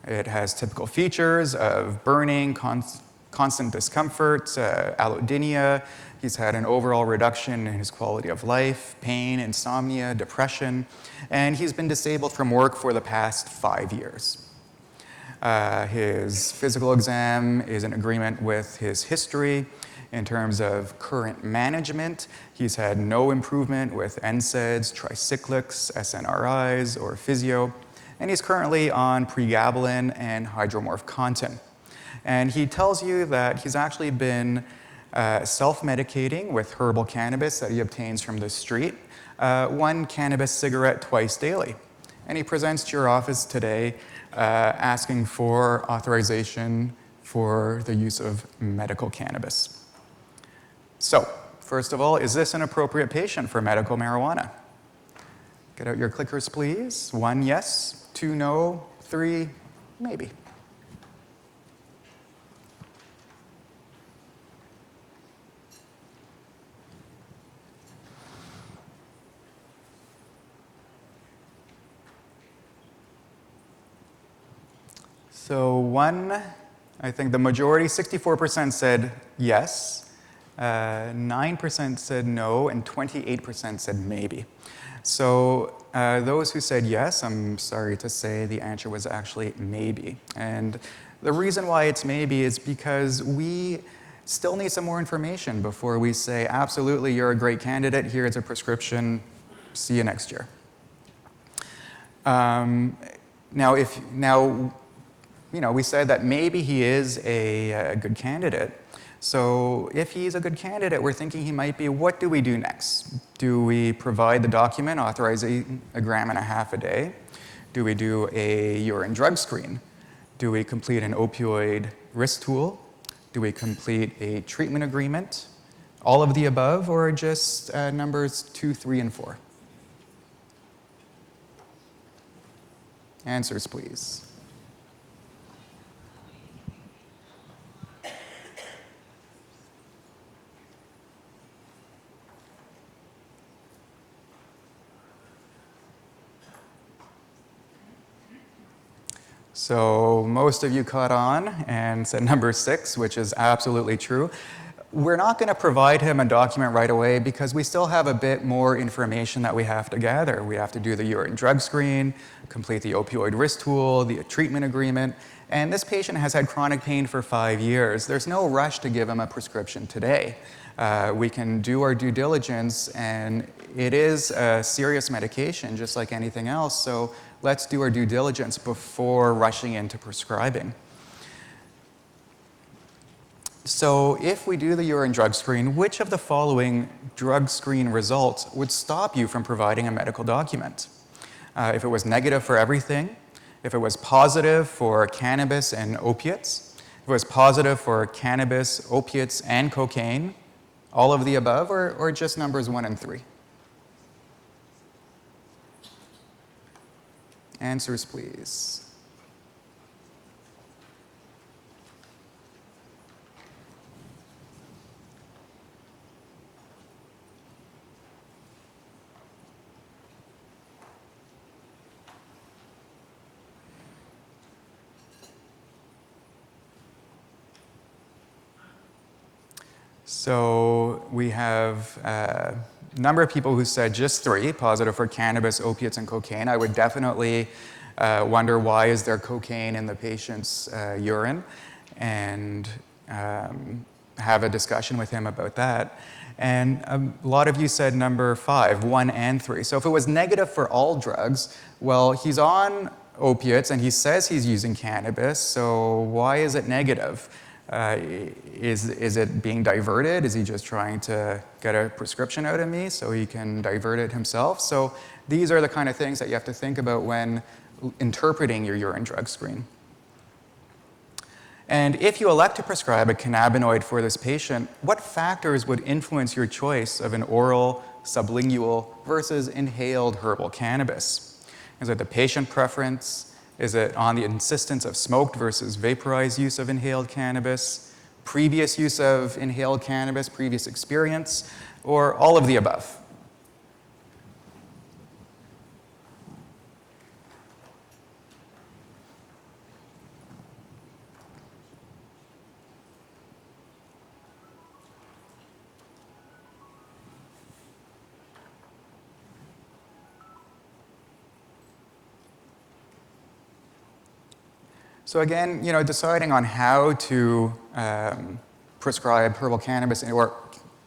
It has typical features of burning, constant discomfort, allodynia. He's had an overall reduction in his quality of life, pain, insomnia, depression, and he's been disabled from work for the past 5 years. His physical exam is in agreement with his history. In terms of current management, he's had no improvement with NSAIDs, tricyclics, SNRIs, or physio, and he's currently on pregabalin and hydromorph-contin. And he tells you that he's actually been self-medicating with herbal cannabis that he obtains from the street, 1 cannabis cigarette twice daily. And he presents to your office today asking for authorization for the use of medical cannabis. So, first of all, is this an appropriate patient for medical marijuana? Get out your clickers, please. 1, yes. 2, no. 3, maybe. So 1, I think the majority, 64% said yes, 9% said no, and 28% said maybe. So those who said yes, I'm sorry to say the answer was actually maybe. And the reason why it's maybe is because we still need some more information before we say, absolutely, you're a great candidate, here's a prescription, see you next year. We said that maybe he is a good candidate. So if he's a good candidate, we're thinking he might be, what do we do next? Do we provide the document authorizing 1.5 grams a day? Do we do a urine drug screen? Do we complete an opioid risk tool? Do we complete a treatment agreement? All of the above, or just numbers 2, 3, and 4? Answers, please. So most of you caught on and said number 6, which is absolutely true. We're not going to provide him a document right away because we still have a bit more information that we have to gather. We have to do the urine drug screen, complete the opioid risk tool, the treatment agreement, and this patient has had chronic pain for 5 years. There's no rush to give him a prescription today. We can do our due diligence, and it is a serious medication just like anything else, so let's do our due diligence before rushing into prescribing. So if we do the urine drug screen, which of the following drug screen results would stop you from providing a medical document? If it was negative for everything, if it was positive for cannabis and opiates, if it was positive for cannabis, opiates, and cocaine, all of the above, or just numbers 1 and 3? Answers, please. So we have a number of people who said just 3, positive for cannabis, opiates, and cocaine. I would definitely wonder why is there cocaine in the patient's urine, and have a discussion with him about that. And a lot of you said number 5, 1 and 3. So if it was negative for all drugs, well, he's on opiates and he says he's using cannabis, so why is it negative? Is it being diverted? Is he just trying to get a prescription out of me so he can divert it himself? So these are the kind of things that you have to think about when interpreting your urine drug screen. And if you elect to prescribe a cannabinoid for this patient, what factors would influence your choice of an oral, sublingual, versus inhaled herbal cannabis? Is it the patient preference? Is it on the insistence of smoked versus vaporized use of inhaled cannabis? Previous use of inhaled cannabis, previous experience? or all of the above? So again, deciding on how to prescribe herbal cannabis or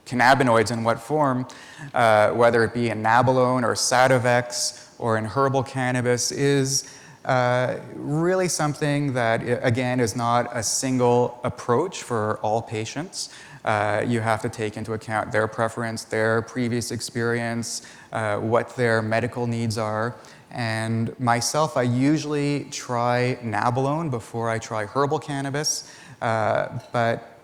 cannabinoids in what form, whether it be in Nabalone or Sativex or in herbal cannabis, is really something that, again, is not a single approach for all patients. You have to take into account their preference, their previous experience, what their medical needs are. And myself, I usually try Nabalone before I try herbal cannabis, but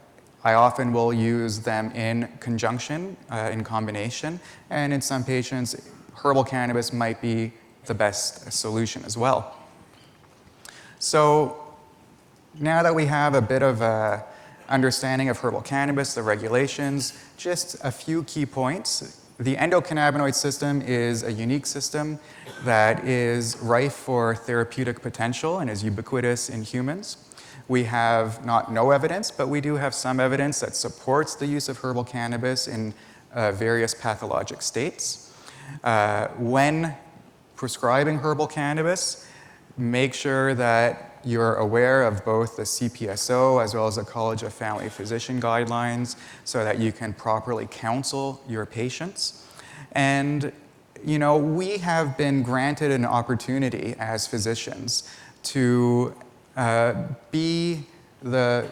I often will use them in conjunction, in combination, and in some patients, herbal cannabis might be the best solution as well. So now that we have a bit of a understanding of herbal cannabis, the regulations, just a few key points. The endocannabinoid system is a unique system that is rife for therapeutic potential and is ubiquitous in humans. We have no evidence, but we do have some evidence that supports the use of herbal cannabis in various pathologic states. When prescribing herbal cannabis, make sure that you're aware of both the CPSO as well as the College of Family Physician guidelines so that you can properly counsel your patients. And, we have been granted an opportunity as physicians to be the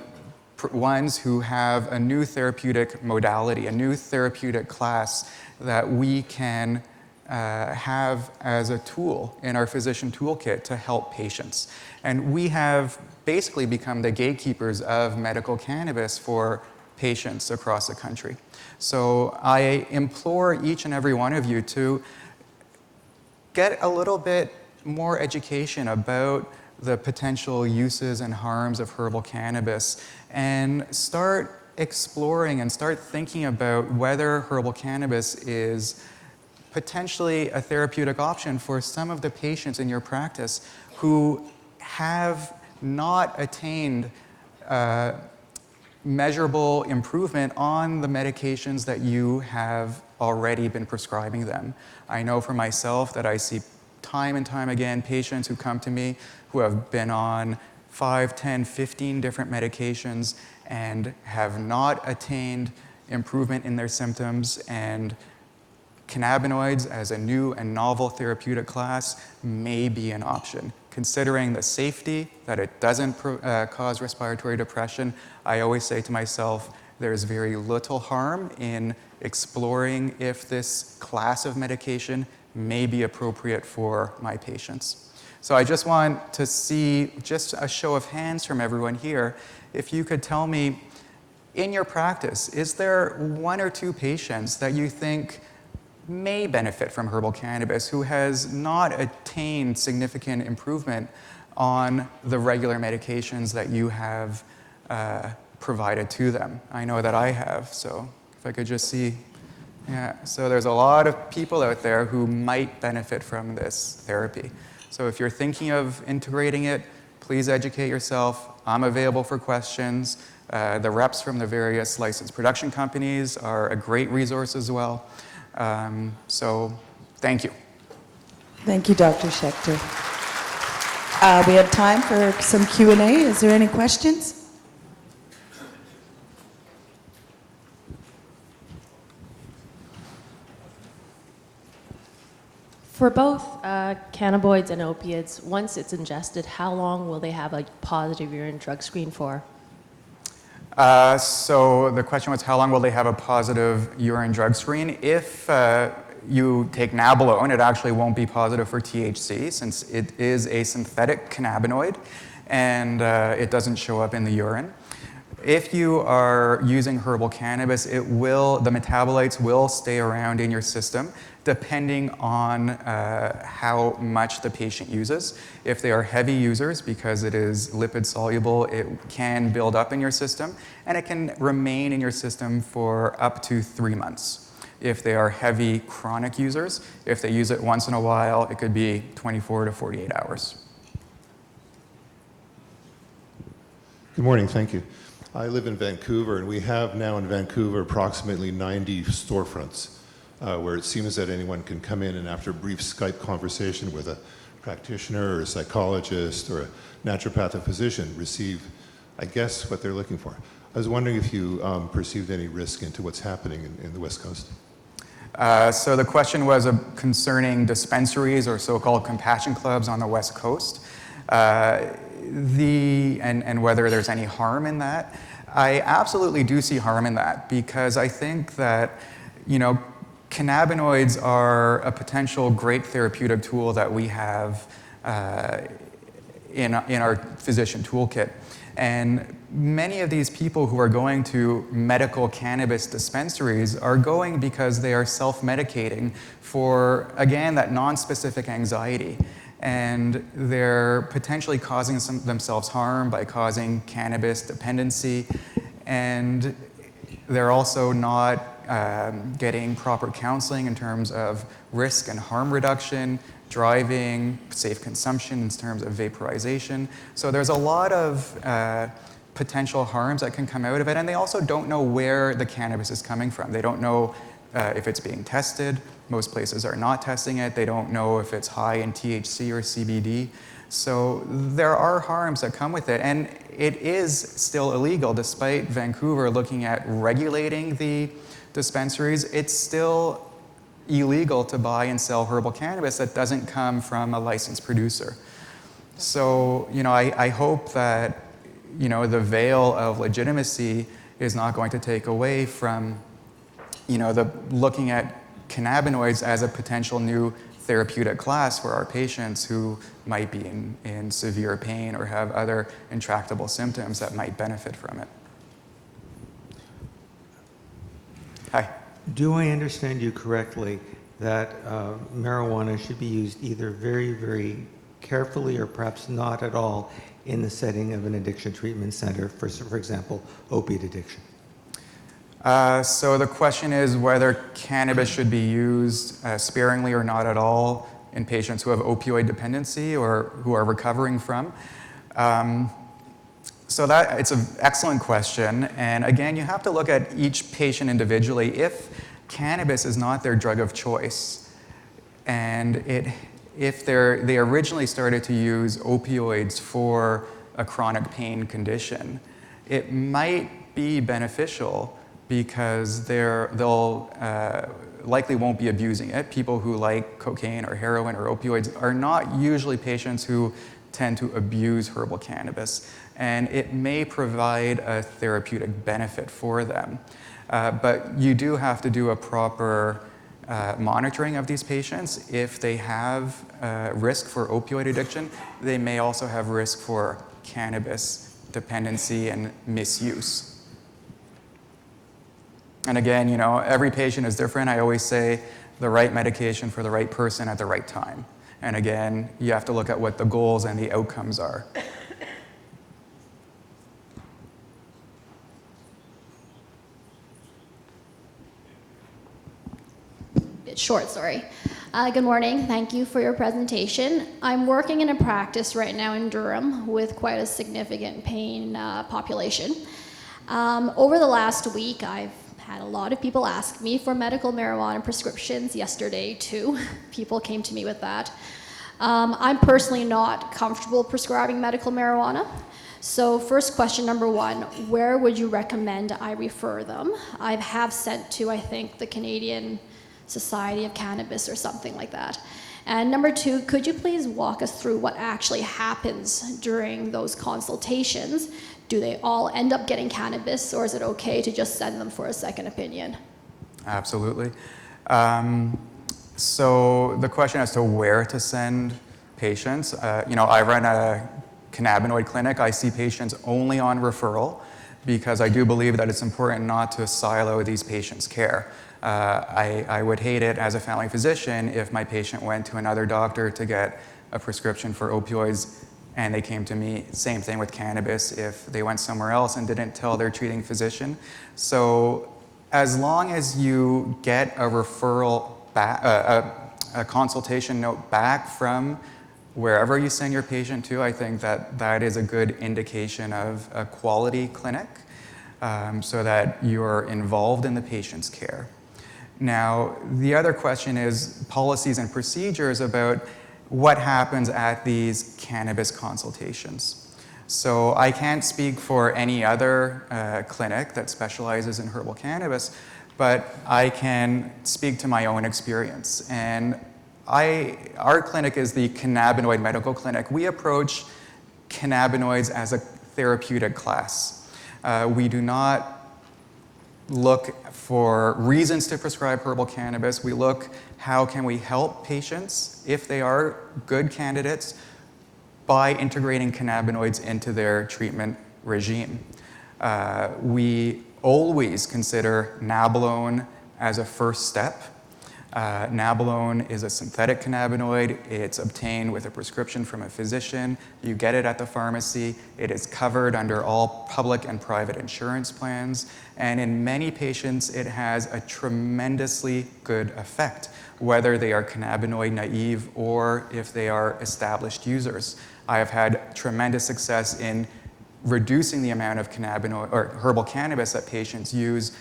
ones who have a new therapeutic modality, a new therapeutic class that we can have as a tool in our physician toolkit to help patients. And we have basically become the gatekeepers of medical cannabis for patients across the country. So I implore each and every one of you to get a little bit more education about the potential uses and harms of herbal cannabis and start exploring and start thinking about whether herbal cannabis is potentially a therapeutic option for some of the patients in your practice who have not attained measurable improvement on the medications that you have already been prescribing them. I know for myself that I see time and time again patients who come to me who have been on 5, 10, 15 different medications and have not attained improvement in their symptoms, and cannabinoids as a new and novel therapeutic class may be an option. Considering the safety, that it doesn't cause respiratory depression, I always say to myself, there's very little harm in exploring if this class of medication may be appropriate for my patients. So I just want to see just a show of hands from everyone here. If you could tell me, in your practice, is there 1 or 2 patients that you think may benefit from herbal cannabis who has not attained significant improvement on the regular medications that you have provided to them? I know that I have, so if I could just see. Yeah, so there's a lot of people out there who might benefit from this therapy. So if you're thinking of integrating it, please educate yourself. I'm available for questions. The reps from the various licensed production companies are a great resource as well. So thank you. Thank you, Dr. Schecter. We have time for some Q&A. Is there any questions? For both cannabinoids and opiates, once it's ingested, how long will they have a positive urine drug screen for? So the question was, how long will they have a positive urine drug screen? If you take Nabalone, it actually won't be positive for THC since it is a synthetic cannabinoid and it doesn't show up in the urine. If you are using herbal cannabis, the metabolites will stay around in your system depending on how much the patient uses. If they are heavy users, because it is lipid soluble, it can build up in your system and it can remain in your system for up to 3 months. if they are heavy chronic users. If they use it once in a while, it could be 24 to 48 hours. Good morning, thank you. I live in Vancouver, and we have now in Vancouver approximately 90 storefronts where it seems that anyone can come in and after a brief Skype conversation with a practitioner or a psychologist or a naturopathic physician receive, I guess, what they're looking for. I was wondering if you perceived any risk into what's happening in the West Coast. So the question was concerning dispensaries or so-called compassion clubs on the West Coast. And whether there's any harm in that. I absolutely do see harm in that because I think that, cannabinoids are a potential great therapeutic tool that we have in our physician toolkit. And many of these people who are going to medical cannabis dispensaries are going because they are self-medicating for, again, that non-specific anxiety. And they're potentially causing themselves harm by causing cannabis dependency. And they're also not getting proper counseling in terms of risk and harm reduction, driving, safe consumption in terms of vaporization. So there's a lot of potential harms that can come out of it. And they also don't know where the cannabis is coming from. They don't know if it's being tested. Most places are not testing it. They don't know if it's high in THC or CBD. So there are harms that come with it. And it is still illegal, despite Vancouver looking at regulating the dispensaries. It's still illegal to buy and sell herbal cannabis that doesn't come from a licensed producer. So, I hope that, the veil of legitimacy is not going to take away from, the looking at cannabinoids as a potential new therapeutic class for our patients who might be in severe pain or have other intractable symptoms that might benefit from it. Hi. Do I understand you correctly that marijuana should be used either very, very carefully or perhaps not at all in the setting of an addiction treatment center, for example, opiate addiction? So the question is whether cannabis should be used sparingly or not at all in patients who have opioid dependency or who are recovering from. So it's an excellent question. And again, you have to look at each patient individually. If cannabis is not their drug of choice, and if they originally started to use opioids for a chronic pain condition, it might be beneficial because they'll likely won't be abusing it. People who like cocaine or heroin or opioids are not usually patients who tend to abuse herbal cannabis, and it may provide a therapeutic benefit for them. But you do have to do a proper monitoring of these patients. If they have risk for opioid addiction, they may also have risk for cannabis dependency and misuse. And again, every patient is different. I always say the right medication for the right person at the right time. And again, you have to look at what the goals and the outcomes are. It's short, sorry. Good morning. Thank you for your presentation. I'm working in a practice right now in Durham with quite a significant pain population. Over the last week, I've had a lot of people ask me for medical marijuana prescriptions. Yesterday, too, people came to me with that. I'm personally not comfortable prescribing medical marijuana. So first question number one, where would you recommend I refer them? I have sent to, I think, the Canadian Society of Cannabis or something like that. And number two, could you please walk us through what actually happens during those consultations? Do they all end up getting cannabis, or is it okay to just send them for a second opinion? Absolutely. So the question as to where to send patients, I run a cannabinoid clinic. I see patients only on referral because I do believe that it's important not to silo these patients' care. I would hate it as a family physician if my patient went to another doctor to get a prescription for opioids and they came to me. Same thing with cannabis if they went somewhere else and didn't tell their treating physician. So as long as you get a referral back, a consultation note back from wherever you send your patient to, I think that that is a good indication of a quality clinic, so that you're involved in the patient's care. Now, the other question is policies and procedures about what happens at these cannabis consultations. So I can't speak for any other clinic that specializes in herbal cannabis, but I can speak to my own experience. And our clinic is the Cannabinoid Medical Clinic. We approach cannabinoids as a therapeutic class. We do not look for reasons to prescribe herbal cannabis. We look how can we help patients, if they are good candidates, by integrating cannabinoids into their treatment regime. We always consider nabilone as a first step. Nabilone is a synthetic cannabinoid. It's obtained with a prescription from a physician. You get it at the pharmacy. It is covered under all public and private insurance plans. And in many patients, it has a tremendously good effect, whether they are cannabinoid naive or if they are established users. I have had tremendous success in reducing the amount of cannabinoid or herbal cannabis that patients use